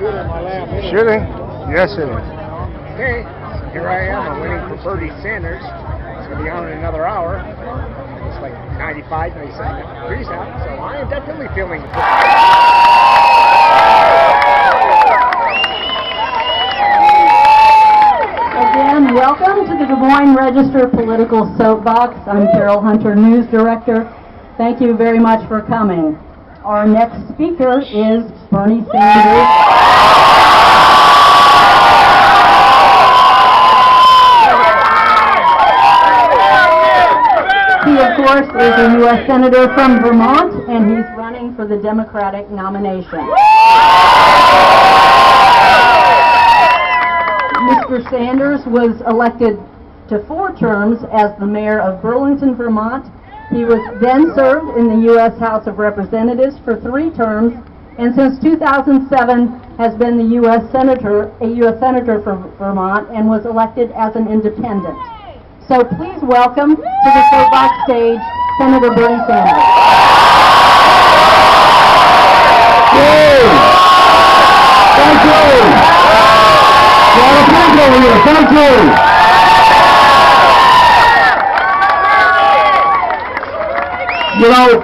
Shooting? Yes, it is. Okay, here I am. I'm waiting for Bernie Sanders. It's going to be on in another hour. It's like 95, 97 degrees out, so I am definitely feeling it. Again, welcome to the Des Moines Register Political Soapbox. I'm Carol Hunter, News Director. Thank you very much for coming. Our next speaker is Bernie Sanders. He, of course, is a U.S. Senator from Vermont, and he's running for the Democratic nomination. Mr. Sanders was elected to 4 terms as the mayor of Burlington, Vermont. He was then served in the U.S. House of Representatives for 3 terms, and since 2007 has been the U.S. Senator from Vermont, and was elected as an independent. So please welcome to the soapbox stage, Senator Bernie Sanders. Thank you. Thank you. You know,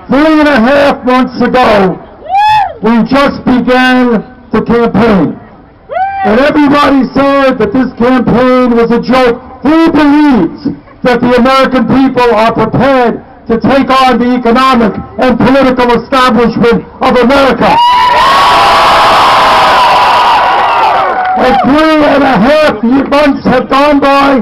3.5 months ago, we just began the campaign. And everybody said that this campaign was a joke. Who believes that the American people are prepared to take on the economic and political establishment of America? And 3.5 months have gone by.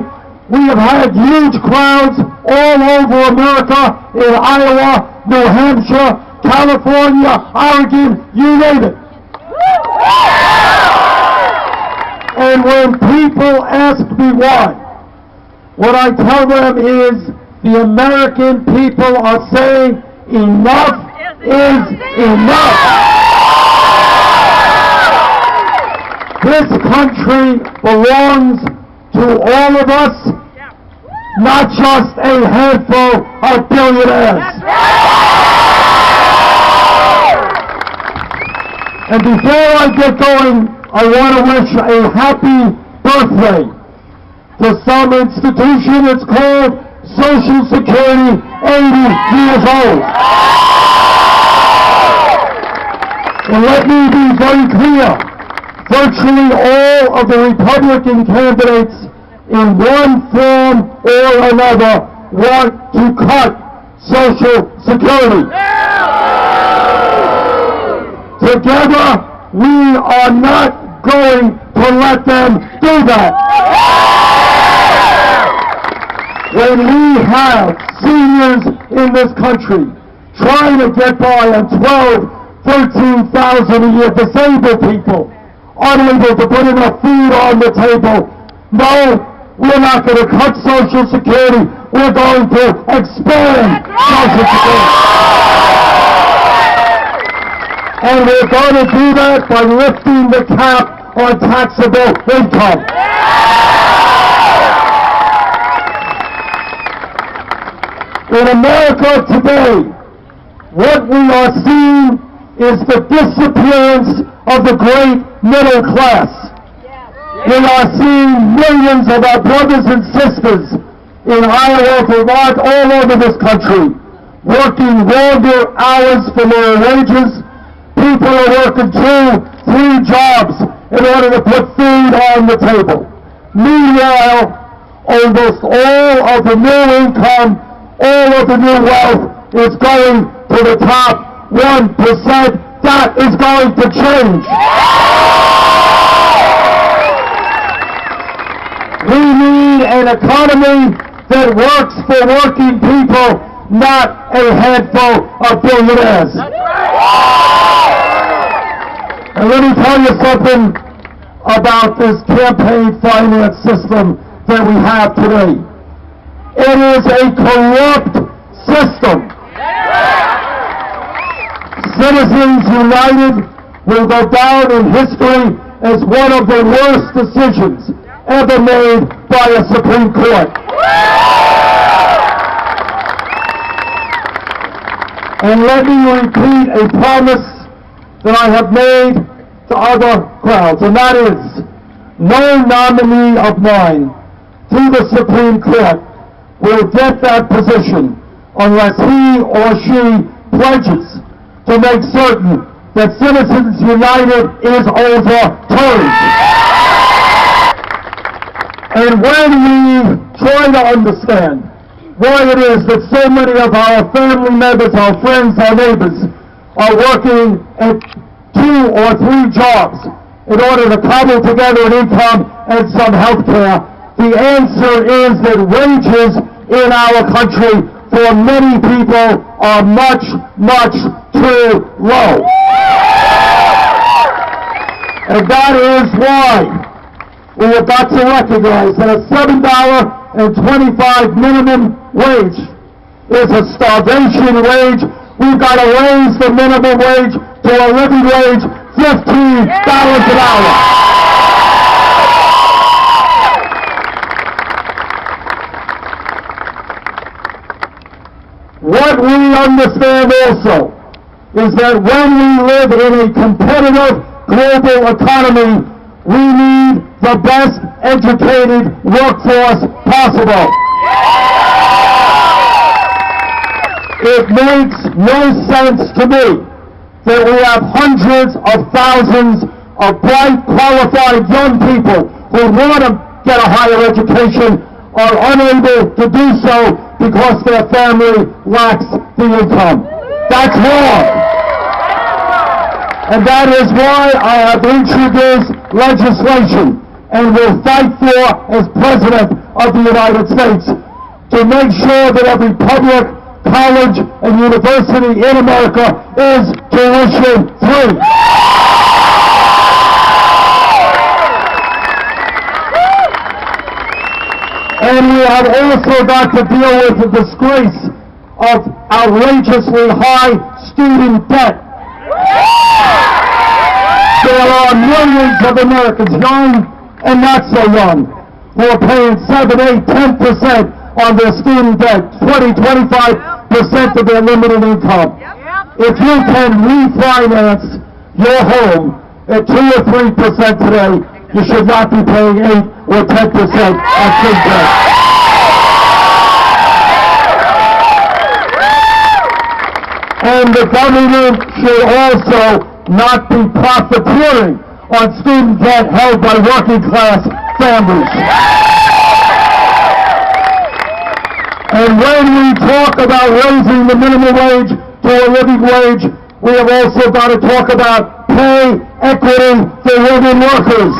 We have had huge crowds all over America, in Iowa, New Hampshire, California, Oregon, you name it. And when people ask me why, what I tell them is the American people are saying enough is enough. This country belongs to all of us, not just a handful of billionaires. And before I get going, I want to wish a happy birthday to some institution. It's called Social Security, 80 years old. And let me be very clear. Virtually all of the Republican candidates in one form or another want to cut Social Security. Together, we are not going to let them do that. When we have seniors in this country trying to get by on $12,000, $13,000 a year, disabled people unable to put enough food on the table, no, we're not going to cut Social Security. We're going to expand Social Security. And we're going to do that by lifting the cap on taxable income. In America today, what we are seeing is the disappearance of the great middle class. We are seeing millions of our brothers and sisters in Iowa, Vermont, all over this country, working longer hours for lower wages. People are working 2, 3 jobs in order to put food on the table. Meanwhile, almost all of the new income, all of the new wealth is going to the top 1%. That is going to change. We need an economy that works for working people, not a handful of billionaires. And let me tell you something about this campaign finance system that we have today. It is a corrupt system. Citizens United will go down in history as one of the worst decisions ever made by a Supreme Court. And let me repeat a promise that I have made to other crowds, and that is, no nominee of mine to the Supreme Court will get that position unless he or she pledges to make certain that Citizens United is overturned. And when we try to understand why it is that so many of our family members, our friends, our neighbors are working at 2 or 3 jobs in order to cobble together an income and some health care, the answer is that wages in our country for many people are much, much too low. And that is why we have got to recognize that a $7.25 minimum wage is a starvation wage. We've got to raise the minimum wage to a living wage, $15 an hour. What we understand also is that when we live in a competitive global economy, we need the best educated workforce possible. It makes no sense to me that we have hundreds of thousands of bright, qualified young people who want to get a higher education are unable to do so because their family lacks the income. That's wrong. And that is why I have introduced legislation and will fight for as President of the United States to make sure that every public college and university in America is tuition free. And we have also got to deal with the disgrace of outrageously high student debt. There are millions of Americans, young and not so young, who are paying 7, 8, 10% on their student debt, 20, 25% of their limited income. If you can refinance your home at 2 or 3% today, you should not be paying 8 or 10% on student debt. And the government should also not be profiteering on student debt held by working class families. And when we talk about raising the minimum wage to a living wage, we have also got to talk about pay equity for women workers.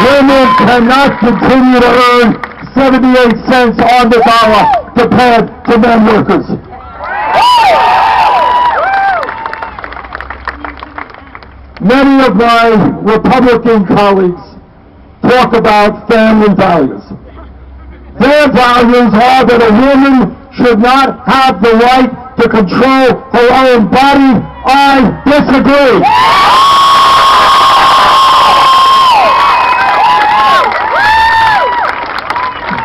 Women cannot continue to earn 78 cents on the dollar compared to men workers. Many of my Republican colleagues talk about family values. Their values are that a woman should not have the right to control her own body. I disagree.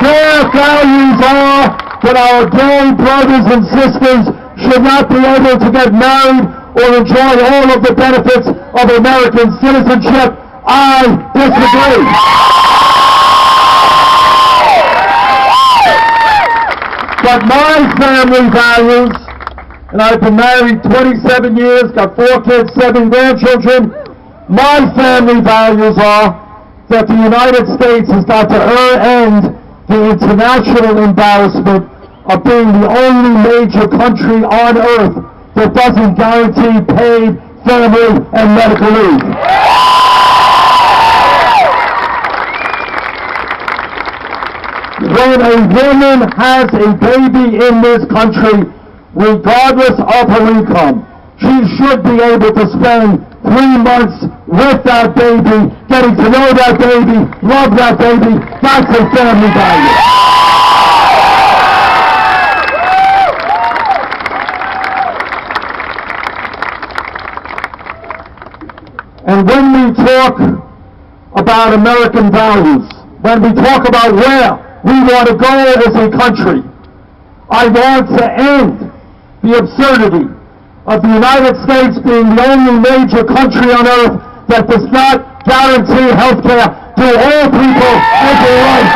Their values are that our gay brothers and sisters should not be able to get married or enjoy all of the benefits of American citizenship. I disagree. But my family values, and I've been married 27 years, got 4 kids, 7 grandchildren, my family values are that the United States has got to end the international embarrassment of being the only major country on earth that doesn't guarantee paid family and medical leave. When a woman has a baby in this country, regardless of her income, she should be able to spend 3 months with that baby, getting to know that baby, love that baby. That's a family value. And when we talk about American values, when we talk about where we want to go as a country, I want to end the absurdity of the United States being the only major country on earth that does not guarantee health care to all people every life.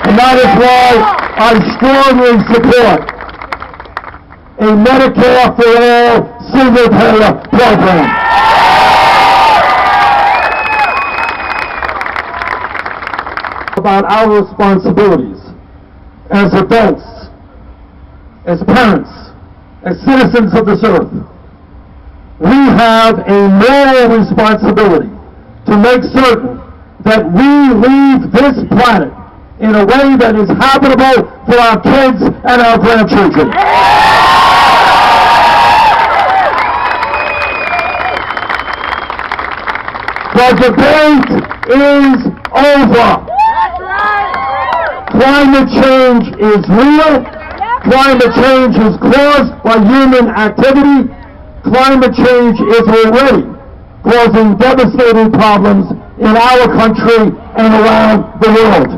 And that is why I strongly support a Medicare for all single-payer program. About our responsibilities as adults, as parents, as citizens of this earth. We have a moral responsibility to make certain that we leave this planet in a way that is habitable for our kids and our grandchildren. The debate is over. Climate change is real. Climate change is caused by human activity. Climate change is already causing devastating problems in our country and around the world.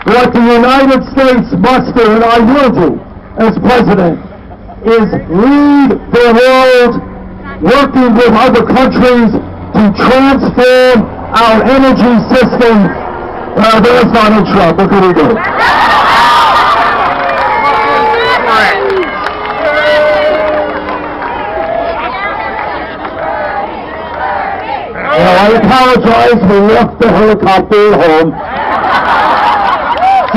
What the United States must do, and I will do as president, is lead the world working with other countries to transform our energy system. There's Donald Trump. What can we do? I apologize. We left the helicopter at home.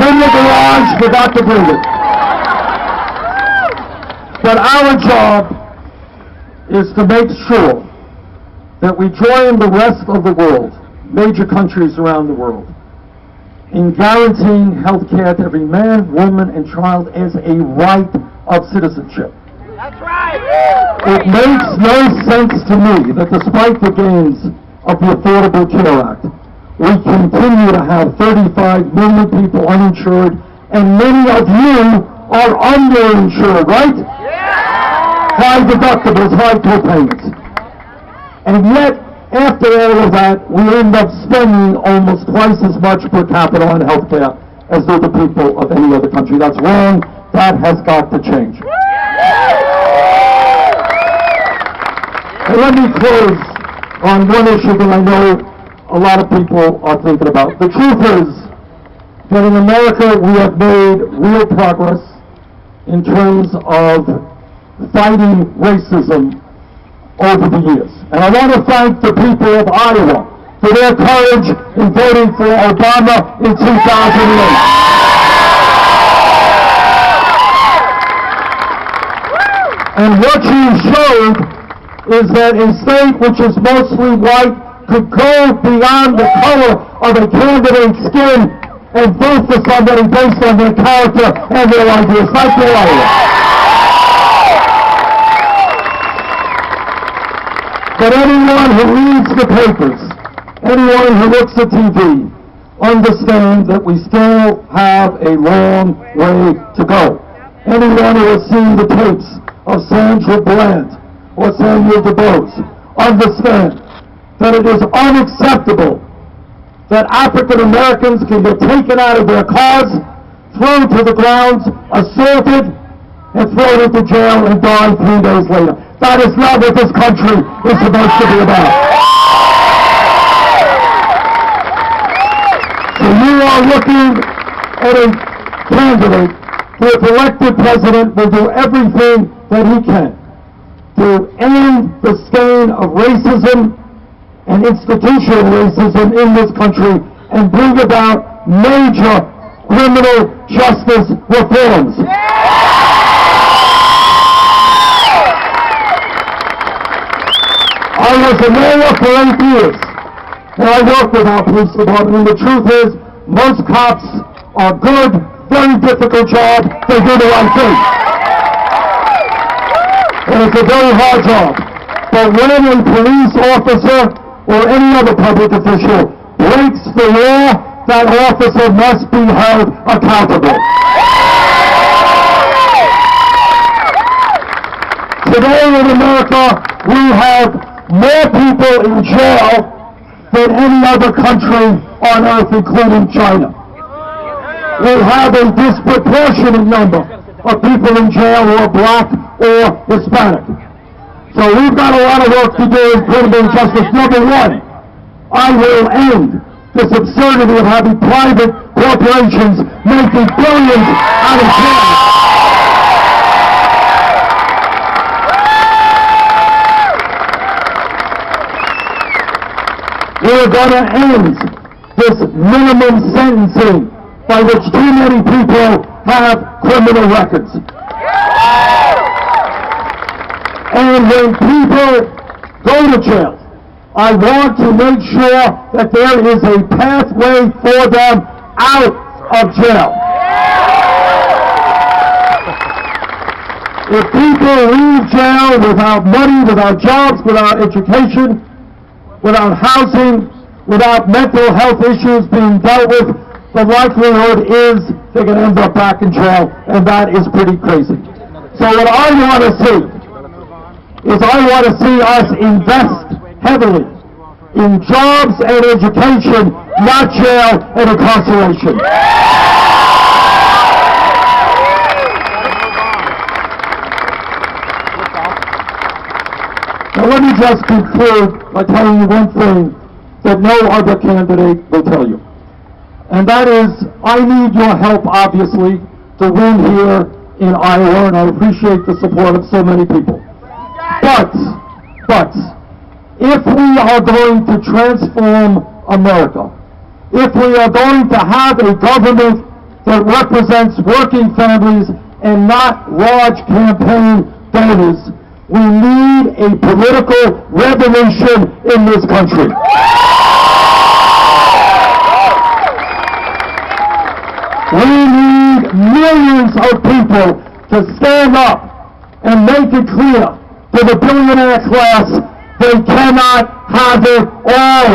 In the garage, forgot to bring it. But our job is to make sure that we join the rest of the world, major countries around the world, in guaranteeing health care to every man, woman, and child as a right of citizenship. That's right! It makes no sense to me that despite the gains of the Affordable Care Act, we continue to have 35 million people uninsured, and many of you are underinsured, right? Yeah. High deductibles, high co-payments. And yet, after all of that, we end up spending almost twice as much per capita on health care as do the people of any other country. That's wrong. That has got to change. And let me close on one issue that I know a lot of people are thinking about. The truth is that in America we have made real progress in terms of fighting racism over the years. And I want to thank the people of Iowa for their courage in voting for Obama in 2008. And what you showed is that a state which is mostly white could go beyond the color of a candidate's skin and vote for somebody based on their character and their ideas. Thank you, Iowa. But anyone who reads the papers, anyone who looks at TV, understands that we still have a long way to go. Anyone who has seen the tapes of Sandra Bland or Samuel DuBose understand that it is unacceptable that African Americans can get taken out of their cars, thrown to the ground, assaulted, and thrown into jail and die 3 days later. That is not what this country is supposed to be about. So you are looking at a candidate who, if elected president, will do everything that he can to end the stain of racism and institutional racism in this country and bring about major criminal justice reforms. I was a mayor for 8 years, and I worked with our police department, and the truth is, most cops are good, very difficult job, they do the right thing. And it's a very hard job. But when a police officer or any other public official breaks the law, that officer must be held accountable. Today in America, we have more people in jail than any other country on earth, including China. we have a disproportionate number of people in jail who are black or Hispanic. So we've got a lot of work to do in criminal justice. Number one, I will end this absurdity of having private corporations making billions out of jail. We're going to end this minimum sentencing by which too many people have criminal records. And when people go to jail, I want to make sure that there is a pathway for them out of jail. If people leave jail without money, without jobs, without education, without housing, without mental health issues being dealt with, the likelihood is they're going to end up back in jail, and that is pretty crazy. So what I want to see is I want to see us invest heavily in jobs and education, not jail and incarceration. Now let me just conclude by telling you one thing that no other candidate will tell you. And that is, I need your help, obviously, to win here in Iowa, and I appreciate the support of so many people. But, if we are going to transform America, if we are going to have a government that represents working families and not large campaign donors, we need a political revolution in this country. We need millions of people to stand up and make it clear to the billionaire class they cannot have it all.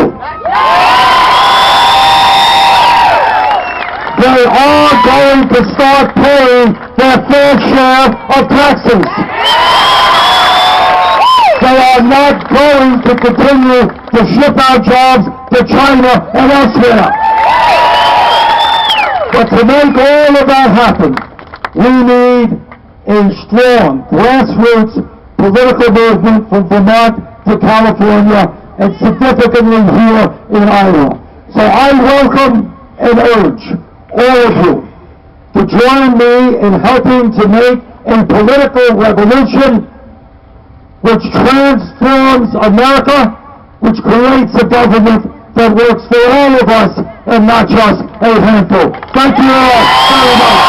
They are going to start paying their fair share of taxes. They are not going to continue to ship out jobs to China and elsewhere. But to make all of that happen, we need a strong grassroots political movement from Vermont to California and significantly here in Iowa. So I welcome and urge all of you to join me in helping to make a political revolution which transforms America, which creates a government that works for all of us and not just a handful. Thank you all very much.